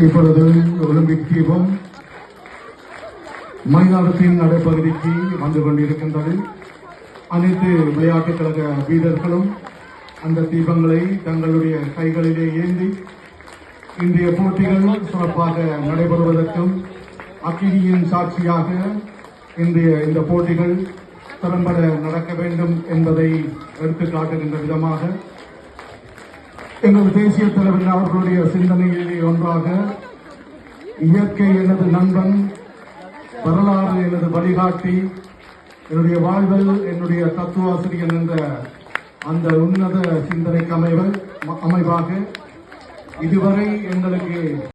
இப்பொழுது ஒலிம்பிக் தீபம் மைதானத்தின் நடைப்பகுதிக்கு வந்து கொண்டிருக்கின்றது. அனைத்து விளையாட்டுக் கழக வீரர்களும் அந்த தீபங்களை தங்களுடைய கைகளிலே ஏந்தி இன்றைய போட்டிகள் சிறப்பாக நடைபெறுவதற்கும் அக்கினியின் சாட்சியாக இன்றைய இந்த போட்டிகள் திறம்பட நடக்க வேண்டும் என்பதை எடுத்துக் காட்டுகின்ற விதமாக எங்கள் தேசிய தலைவர் அவர்களுடைய சிந்தனையிலே ஒன்றாக இயற்கை எனது நண்பன், வரலாறு எனது வழிகாட்டி, என்னுடைய வாழ்வில் என்னுடைய தத்துவாசிரியன் என்ற அந்த உன்னத சிந்தனைக்கு அமைவாக இதுவரை எங்களுக்கு